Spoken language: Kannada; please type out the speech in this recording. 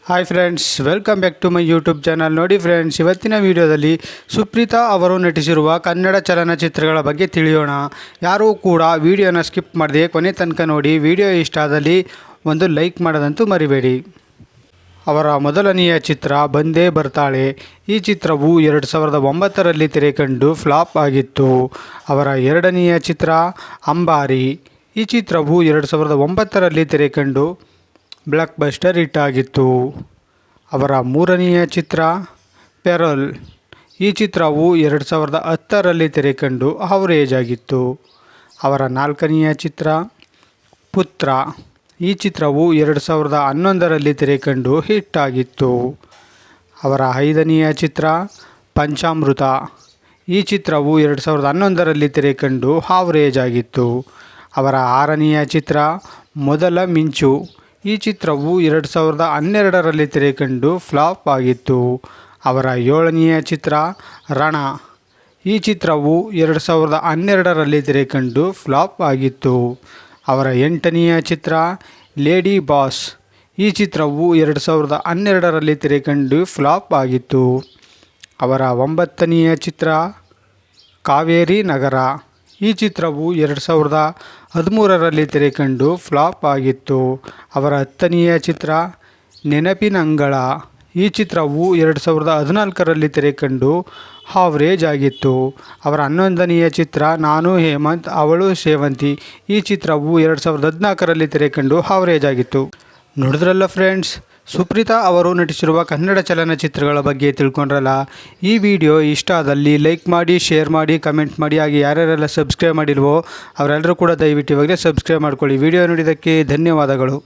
Hi friends, welcome back to my YouTube channel. ನೋಡಿ ಫ್ರೆಂಡ್ಸ್, ಇವತ್ತಿನ ವಿಡಿಯೋದಲ್ಲಿ ಸುಪ್ರೀತಾ ಅವರು ನಟಿಸಿರುವ ಕನ್ನಡ ಚಲನಚಿತ್ರಗಳ ಬಗ್ಗೆ ತಿಳಿಯೋಣ. ಯಾರೂ ಕೂಡ ವಿಡಿಯೋನ ಸ್ಕಿಪ್ ಮಾಡದೆ ಕೊನೆ ತನಕ ನೋಡಿ. ವಿಡಿಯೋ ಇಷ್ಟ ಆದಲ್ಲಿ ಒಂದು ಲೈಕ್ ಮಾಡೋದಂತೂ ಮರಿಬೇಡಿ. ಅವರ ಮೊದಲನೆಯ ಚಿತ್ರ ಬಂದೇ ಬರ್ತಾಳೆ. ಈ ಚಿತ್ರವು 2009ರಲ್ಲಿ ತೆರೆಕಂಡು ಫ್ಲಾಪ್ ಆಗಿತ್ತು. ಅವರ ಎರಡನೆಯ ಚಿತ್ರ ಅಂಬಾರಿ. ಈ ಚಿತ್ರವು 2009ರಲ್ಲಿ ತೆರೆಕಂಡು ಬ್ಲಾಕ್ ಬಸ್ಟರ್ ಹಿಟ್ ಆಗಿತ್ತು. ಅವರ ಮೂರನೆಯ ಚಿತ್ರ ಪೆರೋಲ್. ಈ ಚಿತ್ರವು 2010ರಲ್ಲಿ ತೆರೆಕಂಡು ಅವರೇಜ್ ಆಗಿತ್ತು. ಅವರ ನಾಲ್ಕನೆಯ ಚಿತ್ರ ಪುತ್ರ. ಈ ಚಿತ್ರವು 2011ರಲ್ಲಿ ತೆರೆಕಂಡು ಹಿಟ್ ಆಗಿತ್ತು. ಅವರ ಐದನೆಯ ಚಿತ್ರ ಪಂಚಾಮೃತ. ಈ ಚಿತ್ರವು 2011ರಲ್ಲಿ ತೆರೆಕಂಡು ಅವರೇಜ್ ಆಗಿತ್ತು. ಅವರ ಆರನೆಯ ಚಿತ್ರ ಮೊದಲ ಮಿಂಚು. ಈ ಚಿತ್ರವು 2012ರಲ್ಲಿ ತೆರೆಕಂಡು ಫ್ಲಾಪ್ ಆಗಿತ್ತು. ಅವರ ಏಳನೆಯ ಚಿತ್ರ ರಣ. ಈ ಚಿತ್ರವು 2012ರಲ್ಲಿ ತೆರೆಕಂಡು ಫ್ಲಾಪ್ ಆಗಿತ್ತು. ಅವರ ಎಂಟನೆಯ ಚಿತ್ರ ಲೇಡಿ ಬಾಸ್. ಈ ಚಿತ್ರವು 2012ರಲ್ಲಿ ತೆರೆಕಂಡು ಫ್ಲಾಪ್ ಆಗಿತ್ತು. ಅವರ ಒಂಬತ್ತನೆಯ ಚಿತ್ರ ಕಾವೇರಿ ನಗರ. ಈ ಚಿತ್ರವು 2013ರಲ್ಲಿ ತೆರೆಕಂಡು ಫ್ಲಾಪ್ ಆಗಿತ್ತು. ಅವರ ಹತ್ತನೆಯ ಚಿತ್ರ ನೆನಪಿನಂಗಳ. ಈ ಚಿತ್ರವು 2014ರಲ್ಲಿ ತೆರೆಕಂಡು ಅವರೇಜ್ ಆಗಿತ್ತು. ಅವರ 11ನೆಯ ಚಿತ್ರ ನಾನು ಹೇಮಂತ್ ಅವಳು ಸೇವಂತಿ. ಈ ಚಿತ್ರವು 2014ರಲ್ಲಿ ತೆರೆಕಂಡು ಅವರೇಜ್ ಆಗಿತ್ತು. ನೋಡಿದ್ರಲ್ಲ ಫ್ರೆಂಡ್ಸ್, ಸುಪ್ರೀತಾ ಅವರು ನಟಿಸಿರುವ ಕನ್ನಡ ಚಲನಚಿತ್ರಗಳ ಬಗ್ಗೆ ತಿಳ್ಕೊಂಡ್ರಲ್ಲ. ಈ ವಿಡಿಯೋ ಇಷ್ಟ ಆದಲ್ಲಿ ಲೈಕ್ ಮಾಡಿ, ಶೇರ್ ಮಾಡಿ, ಕಮೆಂಟ್ ಮಾಡಿ. ಹಾಗೆ ಯಾರ್ಯಾರೆಲ್ಲ ಸಬ್ಸ್ಕ್ರೈಬ್ ಮಾಡಿಲ್ವೋ ಅವರೆಲ್ಲರೂ ಕೂಡ ದಯವಿಟ್ಟು ಇವಾಗಲೇ ಸಬ್ಸ್ಕ್ರೈಬ್ ಮಾಡ್ಕೊಳ್ಳಿ. ವಿಡಿಯೋ ನೋಡಿದ್ದಕ್ಕೆ ಧನ್ಯವಾದಗಳು.